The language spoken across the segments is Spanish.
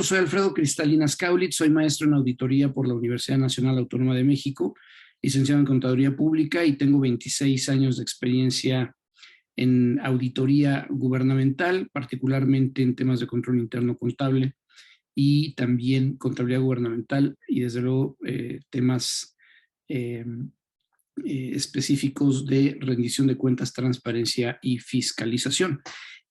soy Alfredo Cristalinas Kaulitz, soy maestro en auditoría por la Universidad Nacional Autónoma de México, licenciado en Contaduría Pública y tengo 26 años de experiencia en auditoría gubernamental, particularmente en temas de control interno contable y también contabilidad gubernamental y desde luego temas específicos de rendición de cuentas, transparencia y fiscalización.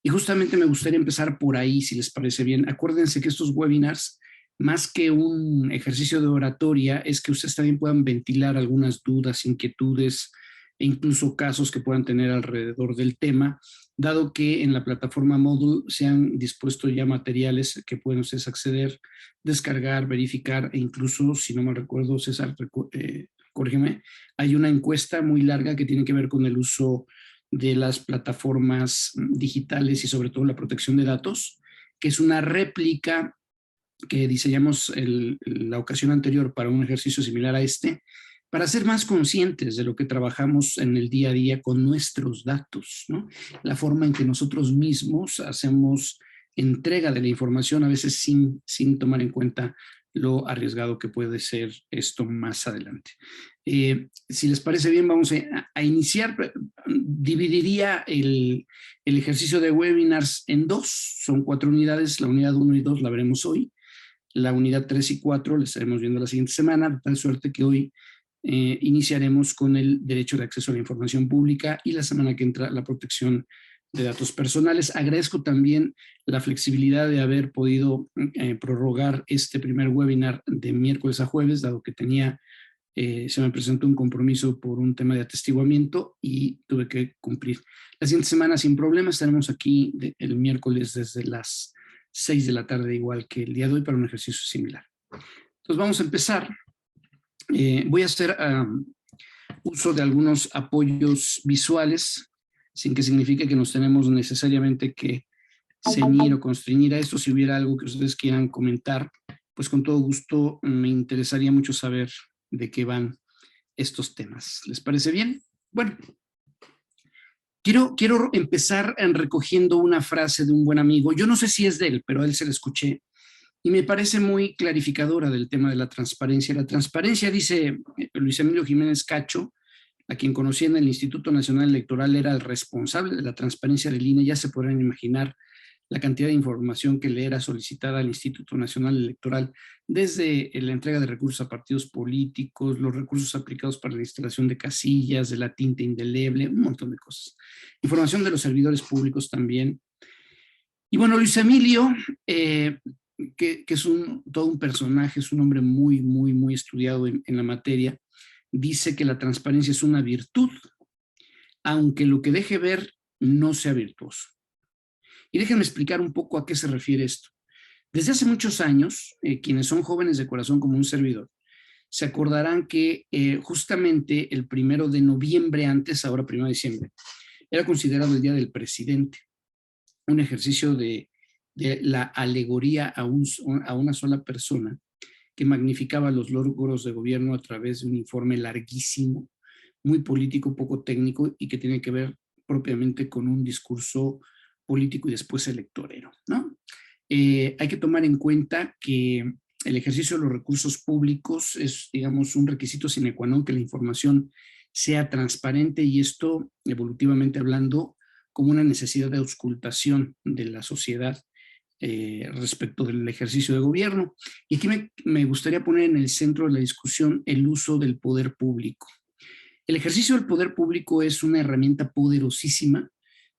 Y justamente me gustaría empezar por ahí, si les parece bien. Acuérdense que estos webinars, más que un ejercicio de oratoria, es que ustedes también puedan ventilar algunas dudas, inquietudes e incluso casos que puedan tener alrededor del tema, dado que en la plataforma Moodle se han dispuesto ya materiales que pueden ustedes acceder, descargar, verificar e incluso, si no mal recuerdo, César, corrígeme, hay una encuesta muy larga que tiene que ver con el uso de las plataformas digitales y sobre todo la protección de datos, que es una réplica que diseñamos la ocasión anterior para un ejercicio similar a este, para ser más conscientes de lo que trabajamos en el día a día con nuestros datos, ¿no? La forma en que nosotros mismos hacemos entrega de la información, a veces sin tomar en cuenta lo arriesgado que puede ser esto más adelante. Si les parece bien, vamos a iniciar. Dividiría el ejercicio de webinars en dos. Son 4 unidades. La unidad 1 y 2 la veremos hoy. La unidad 3 y 4 la estaremos viendo la siguiente semana, de tal suerte que hoy iniciaremos con el derecho de acceso a la información pública y la semana que entra la protección de datos personales. Agradezco también la flexibilidad de haber podido prorrogar este primer webinar de miércoles a jueves, dado que se me presentó un compromiso por un tema de atestiguamiento y tuve que cumplir. La siguiente semana sin problema estaremos aquí el miércoles desde las 6 de la tarde, igual que el día de hoy, para un ejercicio similar. Entonces vamos a empezar. Voy a hacer uso de algunos apoyos visuales, sin que signifique que nos tenemos necesariamente que ceñir o constreñir a esto. Si hubiera algo que ustedes quieran comentar, pues con todo gusto me interesaría mucho saber de qué van estos temas. ¿Les parece bien? Bueno, quiero empezar recogiendo una frase de un buen amigo. Yo no sé si es de él, pero a él se la escuché y me parece muy clarificadora del tema de la transparencia. La transparencia, dice Luis Emilio Jiménez Cacho, a quien conocí en el Instituto Nacional Electoral, era el responsable de la transparencia del INE. Ya se podrán imaginar la cantidad de información que le era solicitada al Instituto Nacional Electoral, desde la entrega de recursos a partidos políticos, los recursos aplicados para la instalación de casillas, de la tinta indeleble, un montón de cosas. Información de los servidores públicos también. Y bueno, Luis Emilio, que es todo un personaje, es un hombre muy estudiado en la materia, dice que la transparencia es una virtud, aunque lo que deje ver no sea virtuoso. Y déjenme explicar un poco a qué se refiere esto. Desde hace muchos años, quienes son jóvenes de corazón como un servidor, se acordarán que justamente el 1 de noviembre, antes, ahora 1 de diciembre, era considerado el Día del Presidente, un ejercicio de la alegoría a una sola persona que magnificaba los logros de gobierno a través de un informe larguísimo, muy político, poco técnico y que tiene que ver propiamente con un discurso político y después electorero, ¿no? Hay que tomar en cuenta que el ejercicio de los recursos públicos es, digamos, un requisito sine qua non, que la información sea transparente, y esto, evolutivamente hablando, como una necesidad de auscultación de la sociedad respecto del ejercicio de gobierno. Y aquí me gustaría poner en el centro de la discusión el uso del poder público. El ejercicio del poder público es una herramienta poderosísima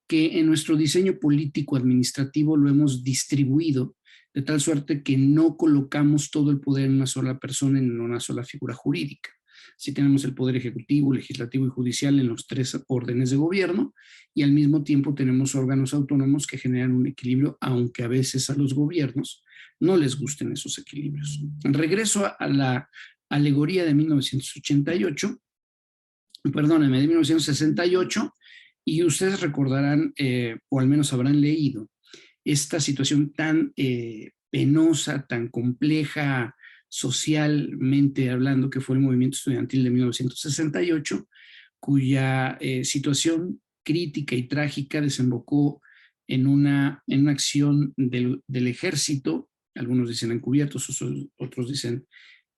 que en nuestro diseño político administrativo lo hemos distribuido de tal suerte que no colocamos todo el poder en una sola persona, en una sola figura jurídica. Si tenemos el poder ejecutivo, legislativo y judicial en los 3 órdenes de gobierno, y al mismo tiempo tenemos órganos autónomos que generan un equilibrio, aunque a veces a los gobiernos no les gusten esos equilibrios. Regreso a la alegoría de 1988, perdónenme, de 1968, y ustedes recordarán, o al menos habrán leído, esta situación tan penosa, tan compleja socialmente hablando, que fue el movimiento estudiantil de 1968, cuya situación crítica y trágica desembocó en una acción del ejército algunos dicen encubiertos, otros dicen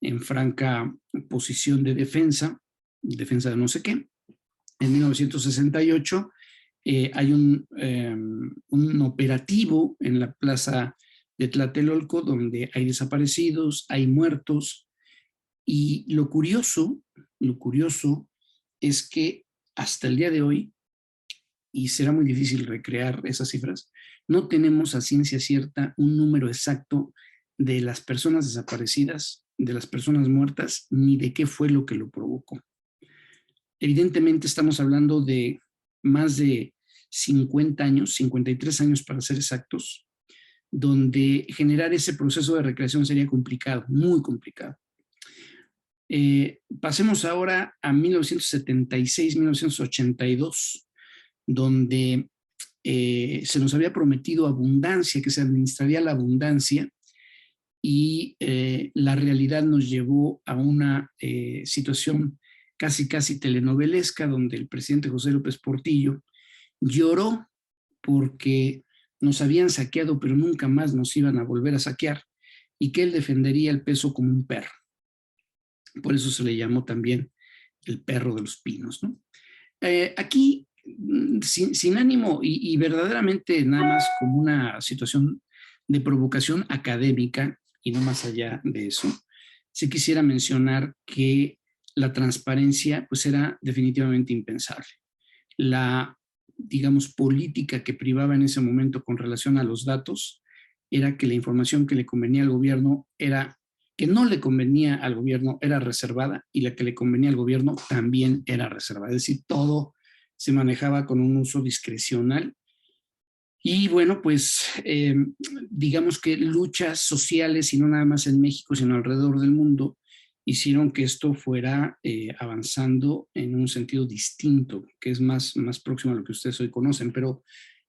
en franca posición de defensa de no sé qué. En 1968 hay un operativo en la plaza de Tlatelolco donde hay desaparecidos, hay muertos, y lo curioso es que hasta el día de hoy, y será muy difícil recrear esas cifras, no tenemos a ciencia cierta un número exacto de las personas desaparecidas, de las personas muertas, ni de qué fue lo que lo provocó. Evidentemente estamos hablando de más de 50 años, 53 años para ser exactos, donde generar ese proceso de recreación sería complicado, muy complicado. Pasemos ahora a 1976-1982, donde se nos había prometido abundancia, que se administraría la abundancia, y la realidad nos llevó a una situación casi telenovelesca, donde el presidente José López Portillo lloró porque nos habían saqueado, pero nunca más nos iban a volver a saquear, y que él defendería el peso como un perro. Por eso se le llamó también el perro de los pinos, ¿no? Aquí, sin ánimo y verdaderamente nada más como una situación de provocación académica y no más allá de eso, sí quisiera mencionar que la transparencia pues era definitivamente impensable. La, digamos, política que privaba en ese momento con relación a los datos era que la información que le convenía al gobierno era, que no le convenía al gobierno era reservada, y la que le convenía al gobierno también era reservada. Es decir, todo se manejaba con un uso discrecional. Y bueno, pues digamos que luchas sociales, y no nada más en México, sino alrededor del mundo, hicieron que esto fuera avanzando en un sentido distinto, que es más próximo a lo que ustedes hoy conocen, pero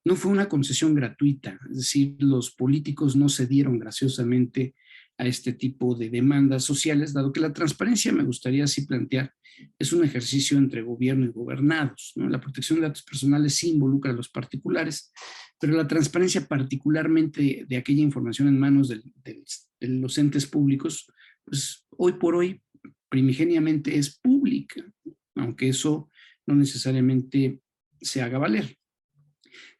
no fue una concesión gratuita. Es decir, los políticos no cedieron graciosamente a este tipo de demandas sociales, dado que la transparencia, me gustaría así plantear, es un ejercicio entre gobierno y gobernados, ¿no? La protección de datos personales sí involucra a los particulares, pero la transparencia, particularmente de aquella información en manos de los entes públicos, pues hoy por hoy primigeniamente es pública, aunque eso no necesariamente se haga valer.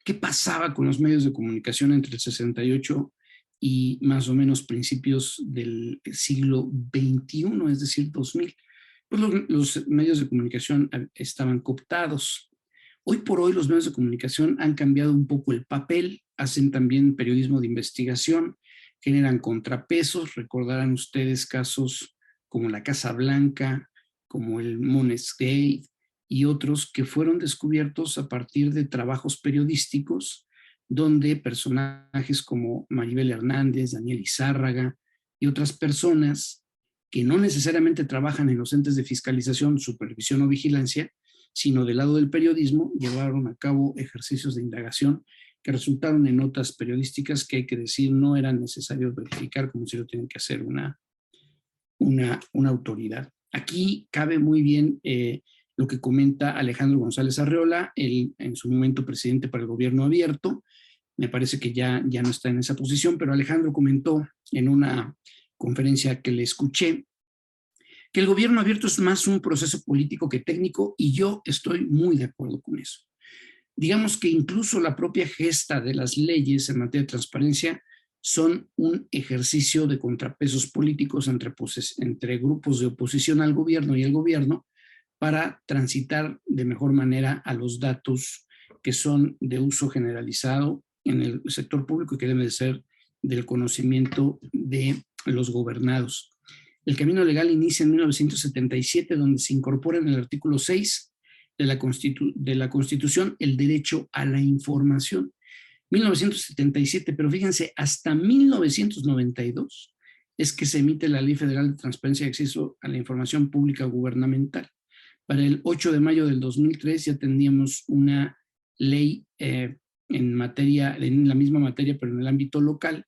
¿Qué pasaba con los medios de comunicación entre el 68 y más o menos principios del siglo XXI, es decir, 2000? Pues los medios de comunicación estaban cooptados. Hoy por hoy los medios de comunicación han cambiado un poco el papel, hacen también periodismo de investigación, generan contrapesos. Recordarán ustedes casos como la Casa Blanca, como el Monesgate y otros que fueron descubiertos a partir de trabajos periodísticos donde personajes como Maribel Hernández, Daniel Izárraga y otras personas que no necesariamente trabajan en los entes de fiscalización, supervisión o vigilancia, sino del lado del periodismo, llevaron a cabo ejercicios de indagación que resultaron en notas periodísticas que, hay que decir, no eran necesarios verificar como si lo tienen que hacer una autoridad. Aquí cabe muy bien lo que comenta Alejandro González Arreola, él en su momento presidente para el gobierno abierto. Me parece que ya no está en esa posición, pero Alejandro comentó en una conferencia que le escuché que el gobierno abierto es más un proceso político que técnico, y yo estoy muy de acuerdo con eso. Digamos que incluso la propia gesta de las leyes en materia de transparencia son un ejercicio de contrapesos políticos entre grupos de oposición al gobierno y el gobierno, para transitar de mejor manera a los datos que son de uso generalizado en el sector público y que deben de ser del conocimiento de los gobernados. El camino legal inicia en 1977, donde se incorpora en el artículo 6 de la Constitución el derecho a la información. 1977, pero fíjense, hasta 1992 es que se emite la Ley Federal de Transparencia y Acceso a la Información Pública Gubernamental. Para el 8 de mayo del 2003 ya teníamos una ley en la misma materia, pero en el ámbito local,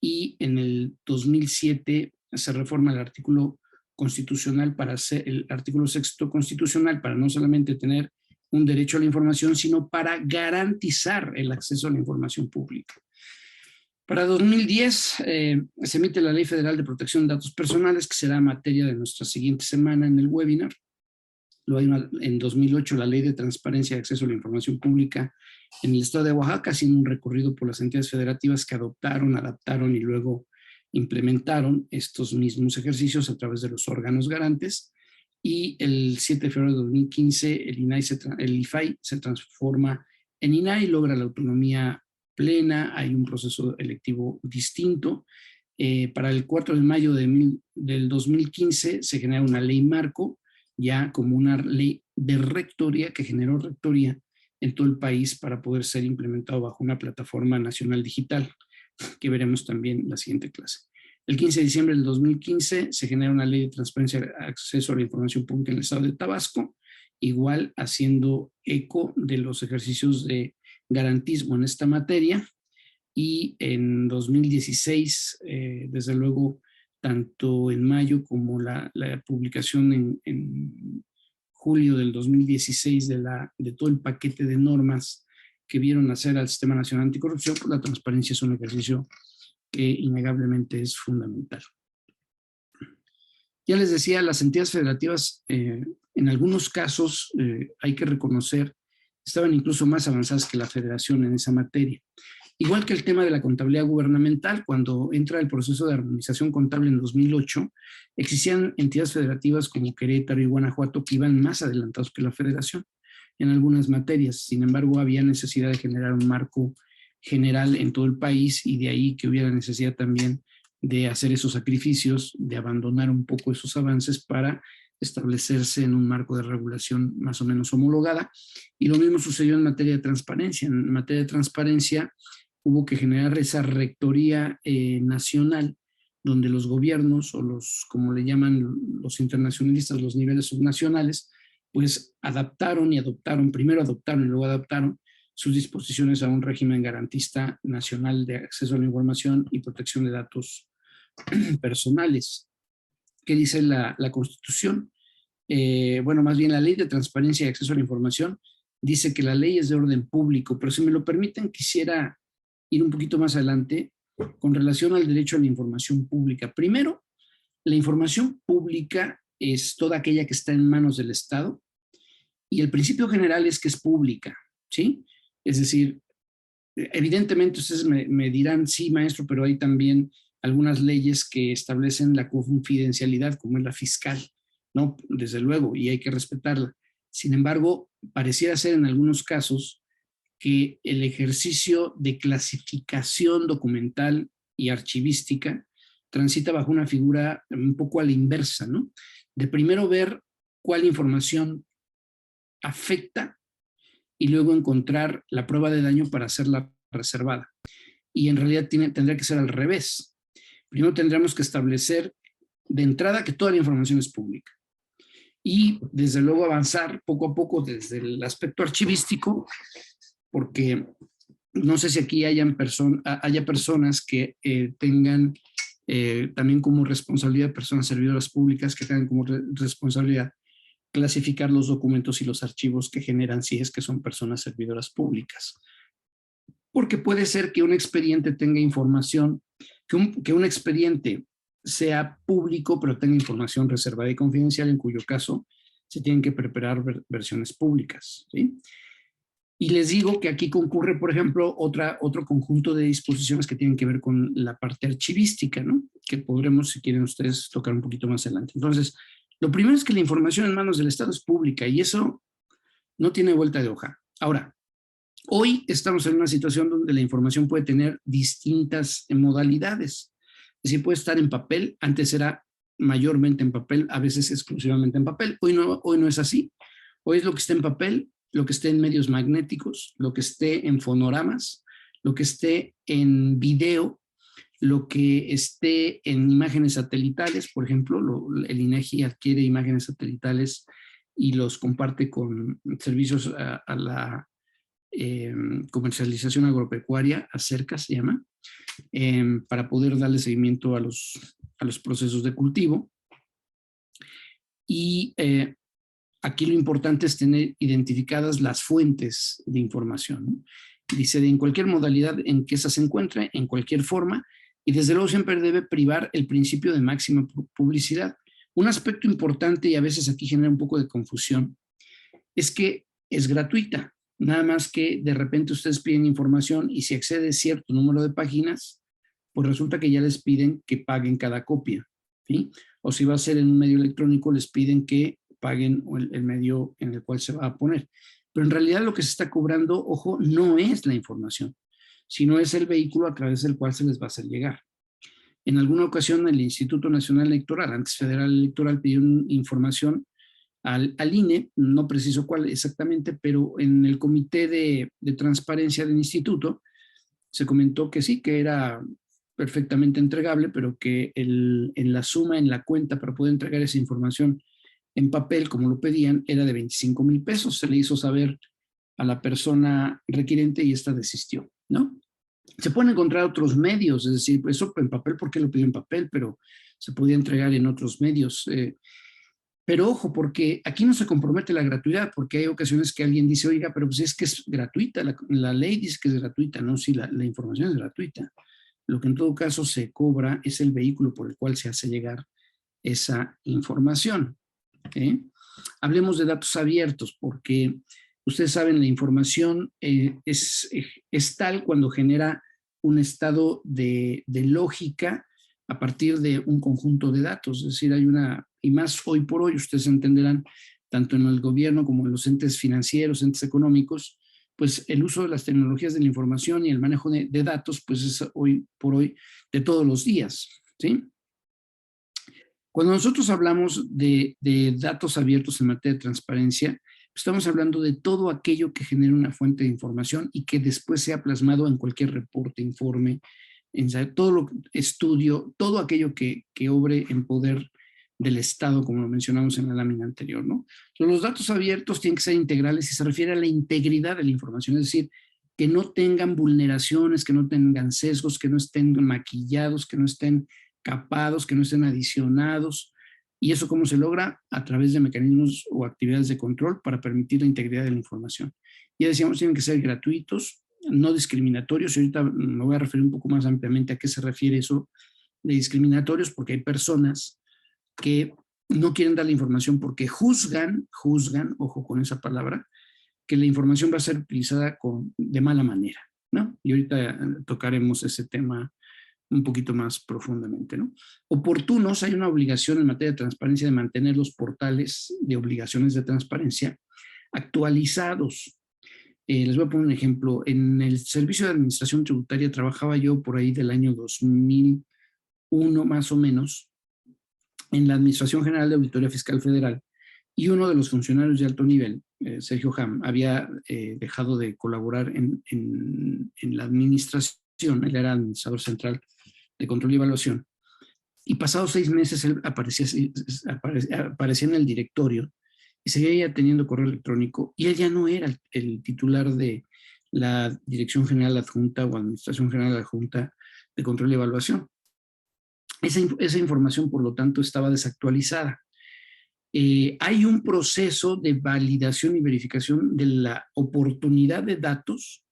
y en el 2007 se reforma el artículo constitucional el artículo 6º constitucional, para no solamente tener un derecho a la información, sino para garantizar el acceso a la información pública. Para 2010 se emite la Ley Federal de Protección de Datos Personales, que será materia de nuestra siguiente semana en el webinar. Luego hay en 2008 la Ley de Transparencia y Acceso a la Información Pública en el estado de Oaxaca, haciendo un recorrido por las entidades federativas que adoptaron, adaptaron y luego implementaron estos mismos ejercicios a través de los órganos garantes. Y el 7 de febrero de 2015 el IFAI se transforma en INAI y logra la autonomía plena. Hay un proceso electivo distinto. Para el 4 de mayo del 2015 se genera una ley marco, ya como una ley de rectoría que generó rectoría en todo el país para poder ser implementado bajo una plataforma nacional digital, que veremos también en la siguiente clase. El 15 de diciembre del 2015 se genera una ley de transparencia y acceso a la información pública en el estado de Tabasco, igual haciendo eco de los ejercicios de garantismo en esta materia. Y en 2016, desde luego, tanto en mayo como la publicación en julio del 2016 de todo el paquete de normas que vieron nacer al Sistema Nacional Anticorrupción, pues la transparencia es un ejercicio que innegablemente es fundamental. Ya les decía, las entidades federativas, en algunos casos, hay que reconocer, estaban incluso más avanzadas que la federación en esa materia. Igual que el tema de la contabilidad gubernamental, cuando entra el proceso de armonización contable en 2008, existían entidades federativas como Querétaro y Guanajuato que iban más adelantados que la federación en algunas materias. Sin embargo, había necesidad de generar un marco general en todo el país y de ahí que hubiera necesidad también de hacer esos sacrificios, de abandonar un poco esos avances para establecerse en un marco de regulación más o menos homologada. Y lo mismo sucedió en materia de transparencia. En materia de transparencia hubo que generar esa rectoría nacional, donde los gobiernos o los, como le llaman los internacionalistas, los niveles subnacionales, pues adaptaron y adoptaron, primero adoptaron y luego adaptaron sus disposiciones a un régimen garantista nacional de acceso a la información y protección de datos personales. ¿Qué dice la Constitución? Bueno, más bien la Ley de Transparencia y Acceso a la Información dice que la ley es de orden público, pero si me lo permiten, quisiera ir un poquito más adelante con relación al derecho a la información pública. Primero, la información pública es toda aquella que está en manos del Estado y el principio general es que es pública, ¿sí? Es decir, evidentemente ustedes me dirán, sí, maestro, pero hay también algunas leyes que establecen la confidencialidad, como es la fiscal, ¿no? Desde luego, y hay que respetarla. Sin embargo, pareciera ser en algunos casos que el ejercicio de clasificación documental y archivística transita bajo una figura un poco a la inversa, ¿no? De primero ver cuál información afecta y luego encontrar la prueba de daño para hacerla reservada. Y en realidad tendría que ser al revés. Primero tendríamos que establecer de entrada que toda la información es pública. Y desde luego avanzar poco a poco desde el aspecto archivístico, porque no sé si aquí haya personas que tengan también como responsabilidad, personas servidoras públicas que tengan como responsabilidad clasificar los documentos y los archivos que generan si es que son personas servidoras públicas. Porque puede ser que un expediente tenga información, que un expediente sea público, pero tenga información reservada y confidencial, en cuyo caso se tienen que preparar versiones públicas, ¿sí? Y les digo que aquí concurre, por ejemplo, otro conjunto de disposiciones que tienen que ver con la parte archivística, ¿no? Que podremos, si quieren ustedes, tocar un poquito más adelante. Entonces, lo primero es que la información en manos del Estado es pública y eso no tiene vuelta de hoja. Ahora, hoy estamos en una situación donde la información puede tener distintas modalidades. Es decir, puede estar en papel, antes era mayormente en papel, a veces exclusivamente en papel. Hoy no es así. Hoy es lo que está en papel, lo que esté en medios magnéticos, lo que esté en fonogramas, lo que esté en video, lo que esté en imágenes satelitales. Por ejemplo, el INEGI adquiere imágenes satelitales y los comparte con servicios a la comercialización agropecuaria, ACERCA se llama, para poder darle seguimiento a los procesos de cultivo. Y aquí lo importante es tener identificadas las fuentes de información, ¿no? Dice, en cualquier modalidad en que esa se encuentre, en cualquier forma, y desde luego siempre debe privar el principio de máxima publicidad. Un aspecto importante, y a veces aquí genera un poco de confusión, es que es gratuita. Nada más que de repente ustedes piden información y si excede cierto número de páginas, pues resulta que ya les piden que paguen cada copia, ¿sí? O si va a ser en un medio electrónico, les piden que paguen el medio en el cual se va a poner. Pero en realidad lo que se está cobrando, ojo, no es la información, sino es el vehículo a través del cual se les va a hacer llegar. En alguna ocasión el Instituto Nacional Electoral, antes Federal Electoral, pidió información al INE, no preciso cuál exactamente, pero en el comité de transparencia del instituto se comentó que sí, que era perfectamente entregable, pero que en la suma, en la cuenta para poder entregar esa información en papel, como lo pedían, era de 25,000 pesos. Se le hizo saber a la persona requiriente y esta desistió, ¿no? Se pueden encontrar otros medios, es decir, eso en papel, ¿por qué lo pidió en papel? Pero se podía entregar en otros medios. Pero ojo, porque aquí no se compromete la gratuidad, porque hay ocasiones que alguien dice, oiga, pero pues es que es gratuita, la ley dice que es gratuita, no, sí, la información es gratuita. Lo que en todo caso se cobra es el vehículo por el cual se hace llegar esa información. ¿Sí? Hablemos de datos abiertos, porque ustedes saben, la información es tal cuando genera un estado de lógica a partir de un conjunto de datos. Es decir, hay una, y más hoy por hoy, ustedes entenderán, tanto en el gobierno como en los entes financieros, entes económicos, pues el uso de las tecnologías de la información y el manejo de datos, pues es hoy por hoy de todos los días, ¿sí? Cuando nosotros hablamos de datos abiertos en materia de transparencia, estamos hablando de todo aquello que genere una fuente de información y que después sea plasmado en cualquier reporte, informe, en todo lo estudio, todo aquello que obre en poder del Estado, como lo mencionamos en la lámina anterior, ¿no? Entonces, los datos abiertos tienen que ser integrales y se refiere a la integridad de la información, es decir, que no tengan vulneraciones, que no tengan sesgos, que no estén maquillados, que no estén capados, que no estén adicionados. ¿Y eso cómo se logra? A través de mecanismos o actividades de control para permitir la integridad de la información. Ya decíamos, tienen que ser gratuitos, no discriminatorios, y ahorita me voy a referir un poco más ampliamente a qué se refiere eso de discriminatorios, porque hay personas que no quieren dar la información porque juzgan, ojo con esa palabra, que la información va a ser utilizada de mala manera, ¿no? Y ahorita tocaremos ese tema un poquito más profundamente, ¿no? Oportunos, hay una obligación en materia de transparencia de mantener los portales de obligaciones de transparencia actualizados. Les voy a poner un ejemplo. En el Servicio de Administración Tributaria trabajaba yo por ahí del año 2001 más o menos en la Administración General de Auditoría Fiscal Federal y uno de los funcionarios de alto nivel, Sergio Ham, había dejado de colaborar en la administración, él era administrador central de control y evaluación, y pasados 6 meses él aparecía en el directorio y seguía teniendo correo electrónico y él ya no era el titular de la Dirección General Adjunta o Administración General Adjunta de Control y Evaluación. Esa información, por lo tanto, estaba desactualizada. Hay un proceso de validación y verificación de la oportunidad de datos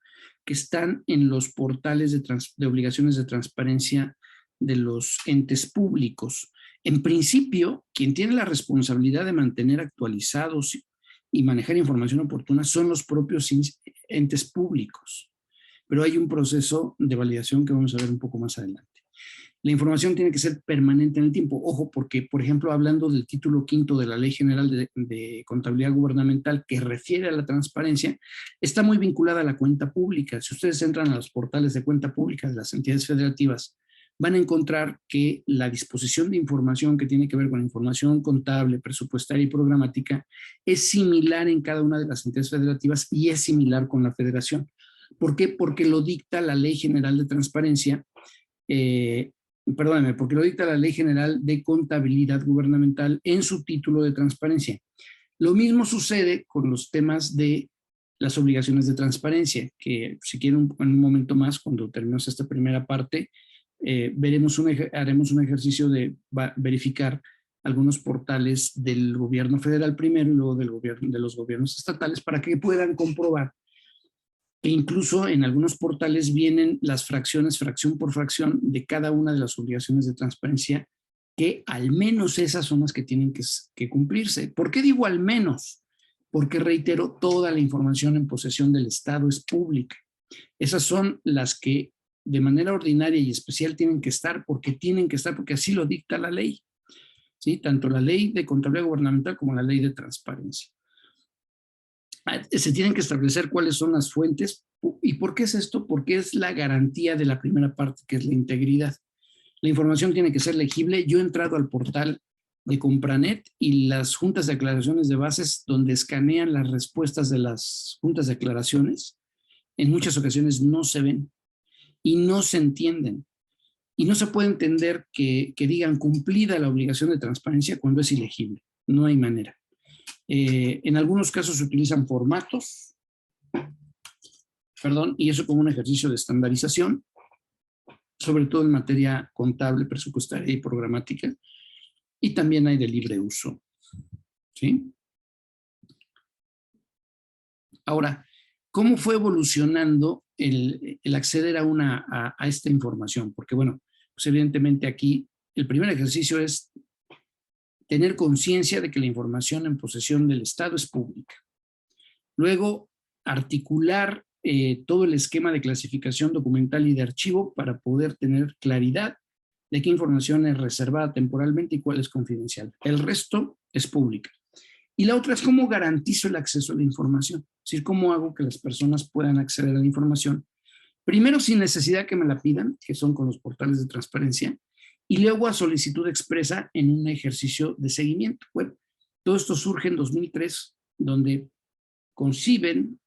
que están en los portales de obligaciones de transparencia de los entes públicos. En principio, quien tiene la responsabilidad de mantener actualizados y manejar información oportuna son los propios entes públicos, pero hay un proceso de validación que vamos a ver un poco más adelante. La información tiene que ser permanente en el tiempo. Ojo, porque, por ejemplo, hablando del título quinto de la Ley General de Contabilidad Gubernamental que refiere a la transparencia, está muy vinculada a la cuenta pública. Si ustedes entran a los portales de cuenta pública de las entidades federativas, van a encontrar que la disposición de información que tiene que ver con información contable, presupuestaria y programática es similar en cada una de las entidades federativas y es similar con la federación. ¿Por qué? Porque lo dicta la Ley General de Transparencia, porque lo dicta la Ley General de Contabilidad Gubernamental en su título de transparencia. Lo mismo sucede con los temas de las obligaciones de transparencia, que si quieren en un momento más, cuando terminemos esta primera parte, haremos un ejercicio de verificar algunos portales del gobierno federal primero y luego de los gobiernos estatales para que puedan comprobar que incluso en algunos portales vienen las fracciones, fracción por fracción, de cada una de las obligaciones de transparencia, que al menos esas son las que tienen que cumplirse. ¿Por qué digo al menos? Porque, reitero, toda la información en posesión del Estado es pública. Esas son las que de manera ordinaria y especial tienen que estar, porque así lo dicta la ley, ¿sí? Tanto la ley de contabilidad gubernamental como la ley de transparencia. Se tienen que establecer cuáles son las fuentes. ¿Y por qué es esto? Porque es la garantía de la primera parte, que es la integridad. La información tiene que ser legible. Yo he entrado al portal de Compranet y las juntas de aclaraciones de bases, donde escanean las respuestas de las juntas de aclaraciones, en muchas ocasiones no se ven y no se entienden. Y no se puede entender que digan cumplida la obligación de transparencia cuando es ilegible. No hay manera. En algunos casos se utilizan formatos, y eso como un ejercicio de estandarización, sobre todo en materia contable, presupuestaria y programática, y también hay de libre uso, ¿sí? Ahora, ¿cómo fue evolucionando el acceder a esta información? Porque, bueno, pues evidentemente aquí el primer ejercicio es tener conciencia de que la información en posesión del Estado es pública. Luego, articular todo el esquema de clasificación documental y de archivo para poder tener claridad de qué información es reservada temporalmente y cuál es confidencial. El resto es pública. Y la otra es cómo garantizo el acceso a la información. Es decir, cómo hago que las personas puedan acceder a la información. Primero, sin necesidad que me la pidan, que son con los portales de transparencia, y luego a solicitud expresa en un ejercicio de seguimiento. Bueno, todo esto surge en 2003, donde conciben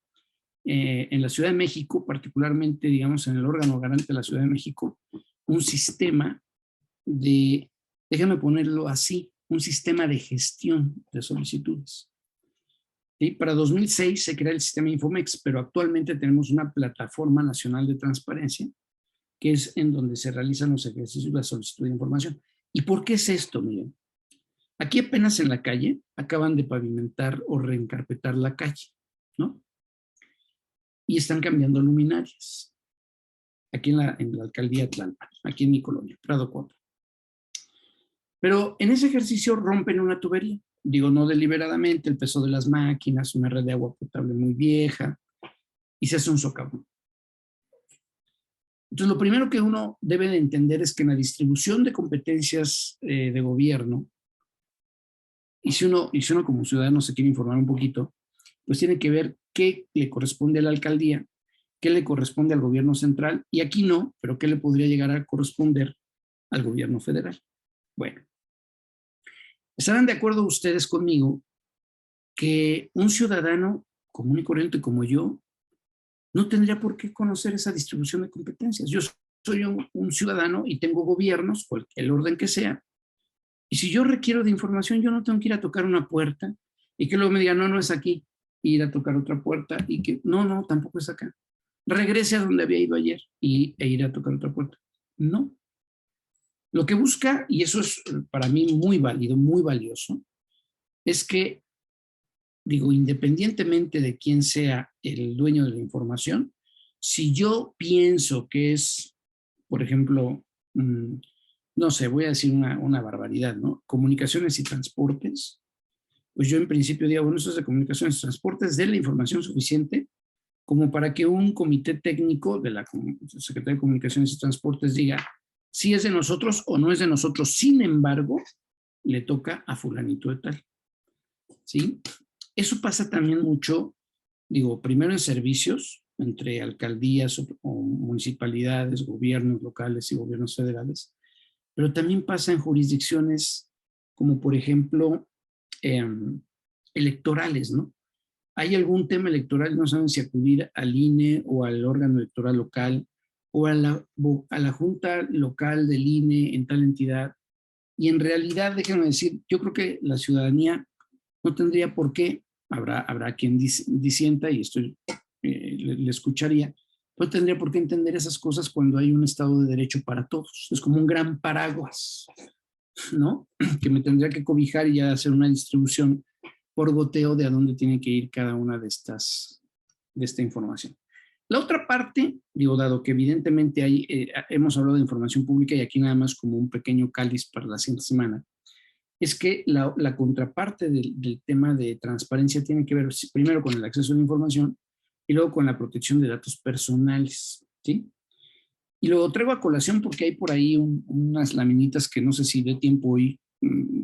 en la Ciudad de México, particularmente, digamos, en el órgano garante de la Ciudad de México, un sistema de, déjame ponerlo así, un sistema de gestión de solicitudes. ¿Sí? Para 2006 se crea el sistema Infomex, pero actualmente tenemos una plataforma nacional de transparencia, que es en donde se realizan los ejercicios de solicitud de información. ¿Y por qué es esto, Miguel? Aquí apenas en la calle acaban de pavimentar o reencarpetar la calle, ¿no? Y están cambiando luminarias. Aquí en la alcaldía Tlalpan, aquí en mi colonia, Prado 4. Pero en ese ejercicio rompen una tubería. Digo, no deliberadamente, el peso de las máquinas, una red de agua potable muy vieja, y se hace un socavón. Entonces, lo primero que uno debe de entender es que en la distribución de competencias de gobierno, y si uno como ciudadano se quiere informar un poquito, pues tiene que ver qué le corresponde a la alcaldía, qué le corresponde al gobierno central, y aquí no, pero qué le podría llegar a corresponder al gobierno federal. Bueno, ¿estarán de acuerdo ustedes conmigo que un ciudadano común y corriente como yo no tendría por qué conocer esa distribución de competencias? Yo soy un ciudadano y tengo gobiernos, el orden que sea, y si yo requiero de información, yo no tengo que ir a tocar una puerta y que luego me digan, no, no es aquí, ir a tocar otra puerta y que, no, tampoco es acá. Regrese a donde había ido ayer e ir a tocar otra puerta. No. Lo que busca, y eso es para mí muy válido, muy valioso, es que, digo, independientemente de quién sea el dueño de la información, si yo pienso que es, por ejemplo, no sé, voy a decir una barbaridad, ¿no? Comunicaciones y transportes, pues yo en principio digo, bueno, eso es de comunicaciones y transportes, de la información suficiente como para que un comité técnico de la Secretaría de Comunicaciones y Transportes diga si es de nosotros o no es de nosotros. Sin embargo, le toca a fulanito de tal. ¿Sí? Eso pasa también mucho, digo, primero en servicios, entre alcaldías o municipalidades, gobiernos locales y gobiernos federales, pero también pasa en jurisdicciones como, por ejemplo, electorales, ¿no? Hay algún tema electoral, no saben si acudir al INE o al órgano electoral local o a la junta local del INE en tal entidad. Y en realidad, déjenme decir, yo creo que la ciudadanía no tendría por qué, habrá quien disienta y le escucharía, no tendría por qué entender esas cosas cuando hay un Estado de Derecho para todos. Es como un gran paraguas, ¿no? Que me tendría que cobijar y ya hacer una distribución por goteo de a dónde tiene que ir cada una de esta información. La otra parte, digo, dado que evidentemente hemos hablado de información pública y aquí nada más como un pequeño cáliz para la siguiente semana, es que la contraparte del tema de transparencia tiene que ver primero con el acceso a la información y luego con la protección de datos personales, ¿sí? Y lo traigo a colación porque hay por ahí unas laminitas que no sé si dé tiempo hoy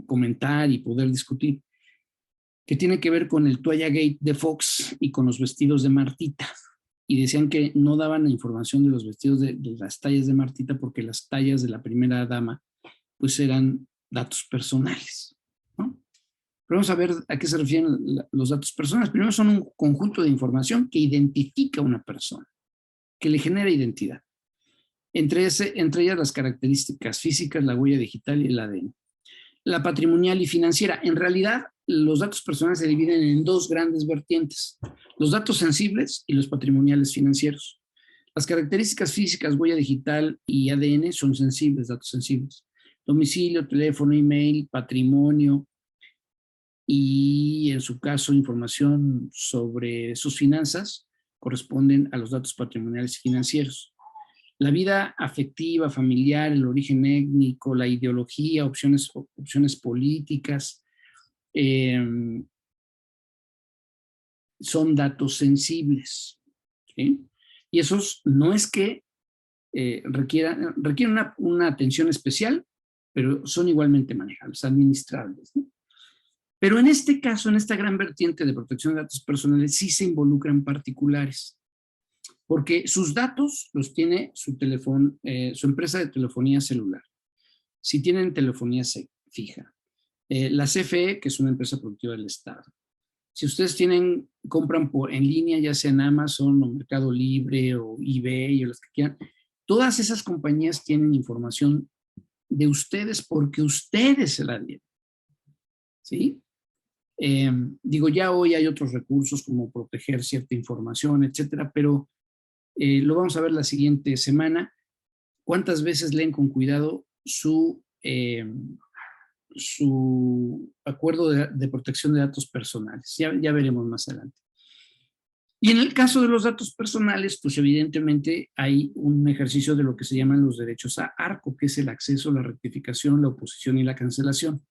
comentar y poder discutir, que tiene que ver con el Toalla Gate de Fox y con los vestidos de Martita. Y decían que no daban la información de los vestidos de las tallas de Martita porque las tallas de la primera dama pues eran datos personales, ¿no? Pero vamos a ver a qué se refieren los datos personales. Primero son un conjunto de información que identifica a una persona, que le genera identidad. Entre ellas las características físicas, la huella digital y el ADN. La patrimonial y financiera. En realidad, los datos personales se dividen en dos grandes vertientes: los datos sensibles y los patrimoniales financieros. Las características físicas, huella digital y ADN son sensibles, datos sensibles. Domicilio, teléfono, email, patrimonio y, en su caso, información sobre sus finanzas corresponden a los datos patrimoniales y financieros. La vida afectiva, familiar, el origen étnico, la ideología, opciones políticas, son datos sensibles, ¿sí? Y esos no es que requieren una atención especial, pero son igualmente manejables, administrables, ¿no? Pero en este caso, en esta gran vertiente de protección de datos personales, sí se involucran particulares, porque sus datos los tiene su empresa de telefonía celular. Si tienen telefonía fija. La CFE, que es una empresa productiva del Estado. Si ustedes compran en línea, ya sea en Amazon o Mercado Libre o eBay o las que quieran, todas esas compañías tienen información de ustedes porque ustedes se la dieron, ¿sí? Digo, ya hoy hay otros recursos como proteger cierta información, etcétera, pero lo vamos a ver la siguiente semana. ¿Cuántas veces leen con cuidado su acuerdo de protección de datos personales? Ya veremos más adelante. Y en el caso de los datos personales, pues evidentemente hay un ejercicio de lo que se llaman los derechos a ARCO, que es el acceso, la rectificación, la oposición y la cancelación.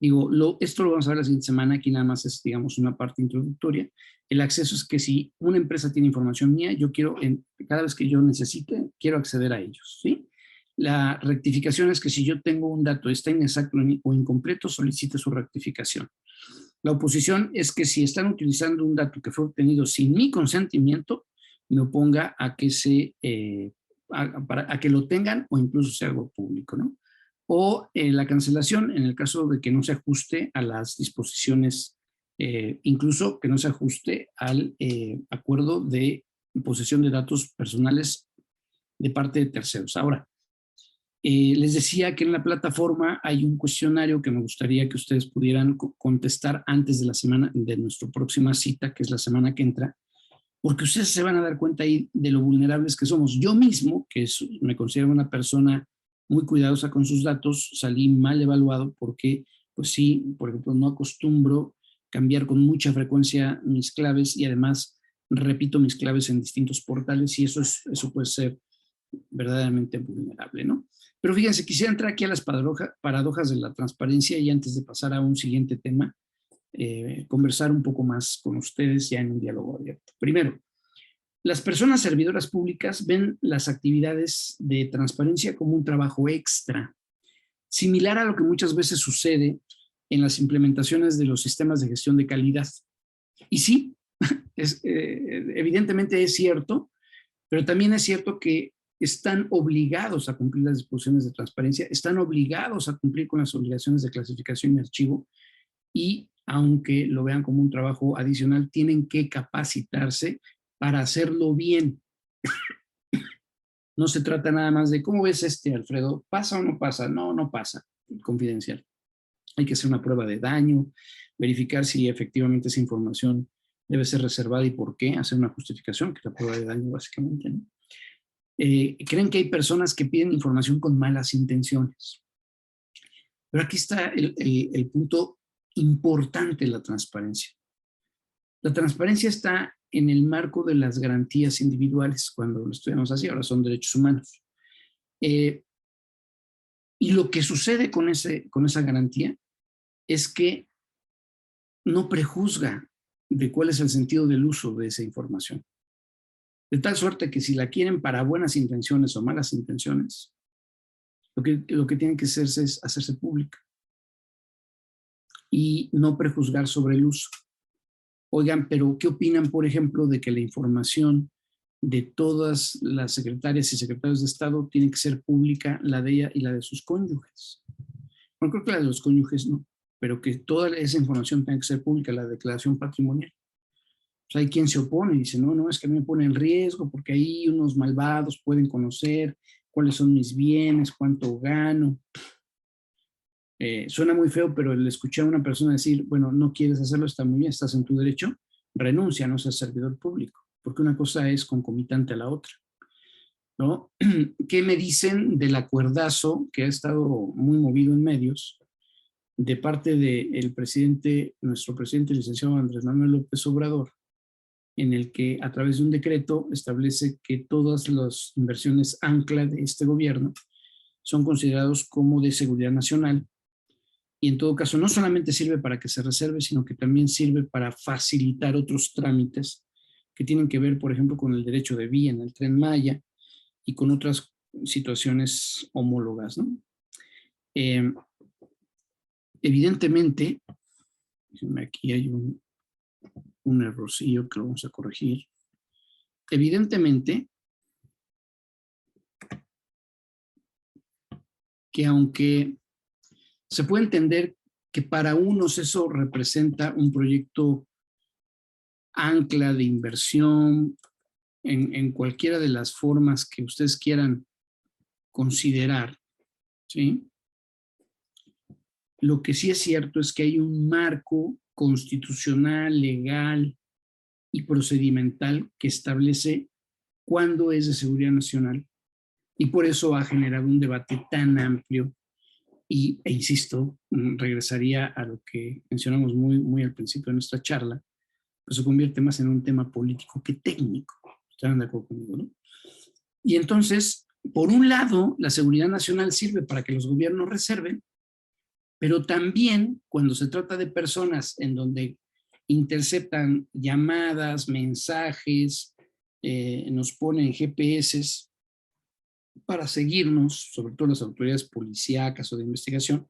Digo, esto lo vamos a ver la siguiente semana, aquí nada más es, digamos, una parte introductoria. El acceso es que si una empresa tiene información mía, yo quiero, cada vez que yo necesite, quiero acceder a ellos, ¿sí? La rectificación es que si yo tengo un dato, está inexacto o incompleto, solicite su rectificación. La oposición es que si están utilizando un dato que fue obtenido sin mi consentimiento, me oponga a que a que lo tengan o incluso sea algo público, ¿no? O la cancelación en el caso de que no se ajuste a las disposiciones, incluso que no se ajuste al acuerdo de posesión de datos personales de parte de terceros. Ahora, les decía que en la plataforma hay un cuestionario que me gustaría que ustedes pudieran contestar antes de la semana, de nuestra próxima cita, que es la semana que entra, porque ustedes se van a dar cuenta ahí de lo vulnerables que somos. Yo mismo, me considero una persona muy cuidadosa con sus datos, salí mal evaluado porque, pues sí, por ejemplo, no acostumbro cambiar con mucha frecuencia mis claves y además repito mis claves en distintos portales y eso puede ser verdaderamente vulnerable, ¿no? Pero fíjense, quisiera entrar aquí a las paradojas de la transparencia y antes de pasar a un siguiente tema, conversar un poco más con ustedes ya en un diálogo abierto. Primero, las personas servidoras públicas ven las actividades de transparencia como un trabajo extra, similar a lo que muchas veces sucede en las implementaciones de los sistemas de gestión de calidad. Y sí, evidentemente es cierto, pero también es cierto que están obligados a cumplir las disposiciones de transparencia, están obligados a cumplir con las obligaciones de clasificación y archivo y aunque lo vean como un trabajo adicional, tienen que capacitarse para hacerlo bien. No se trata nada más de, ¿cómo ves Alfredo? ¿Pasa o no pasa? No, no pasa. Confidencial. Hay que hacer una prueba de daño, verificar si efectivamente esa información debe ser reservada y por qué, hacer una justificación, que es la prueba de daño básicamente, ¿no? Creen que hay personas que piden información con malas intenciones. Pero aquí está el punto importante de la transparencia. La transparencia está en el marco de las garantías individuales, cuando lo estudiamos así, ahora son derechos humanos. Y lo que sucede con esa garantía es que no prejuzga de cuál es el sentido del uso de esa información. De tal suerte que si la quieren para buenas intenciones o malas intenciones, lo que tiene que hacerse es hacerse pública y no prejuzgar sobre el uso. Oigan, pero ¿qué opinan, por ejemplo, de que la información de todas las secretarias y secretarios de Estado tiene que ser pública, la de ella y la de sus cónyuges? Bueno, creo que la de los cónyuges no, pero que toda esa información tenga que ser pública, la declaración patrimonial. O sea, hay quien se opone y dice, no, es que a mí me pone en riesgo porque ahí unos malvados pueden conocer cuáles son mis bienes, cuánto gano. Suena muy feo, pero el escuchar a una persona decir, bueno, no quieres hacerlo, está muy bien, estás en tu derecho, renuncia, no seas servidor público, porque una cosa es concomitante a la otra, ¿no? ¿Qué me dicen del acuerdazo que ha estado muy movido en medios de parte del presidente, nuestro presidente, el licenciado Andrés Manuel López Obrador, en el que a través de un decreto establece que todas las inversiones ancla de este gobierno son considerados como de seguridad nacional? Y en todo caso no solamente sirve para que se reserve, sino que también sirve para facilitar otros trámites que tienen que ver, por ejemplo, con el derecho de vía en el Tren Maya y con otras situaciones homólogas, ¿no? Evidentemente, aquí hay un errorcillo que lo vamos a corregir. Evidentemente, que aunque se puede entender que para unos eso representa un proyecto ancla de inversión en cualquiera de las formas que ustedes quieran considerar, ¿sí? Lo que sí es cierto es que hay un marco constitucional, legal y procedimental que establece cuándo es de seguridad nacional, y por eso ha generado un debate tan amplio. E insisto, regresaría a lo que mencionamos muy al principio de nuestra charla, pues se convierte más en un tema político que técnico. ¿Están de acuerdo conmigo, no? Y entonces, por un lado, la seguridad nacional sirve para que los gobiernos reserven, pero también cuando se trata de personas en donde interceptan llamadas, mensajes, nos ponen GPS para seguirnos, sobre todo las autoridades policíacas o de investigación,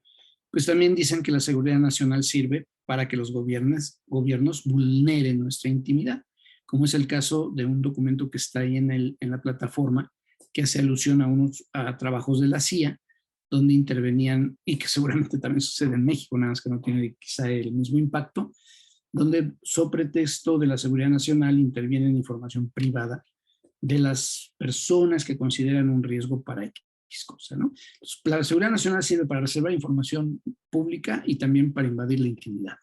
pues también dicen que la seguridad nacional sirve para que los gobiernos vulneren nuestra intimidad, como es el caso de un documento que está ahí en la plataforma, que hace alusión a trabajos de la CIA, donde intervenían, y que seguramente también sucede en México, nada más que no tiene quizá el mismo impacto, donde sobre pretexto de la seguridad nacional intervienen información privada de las personas que consideran un riesgo para X cosa, ¿no? La seguridad nacional sirve para reservar información pública y también para invadir la intimidad.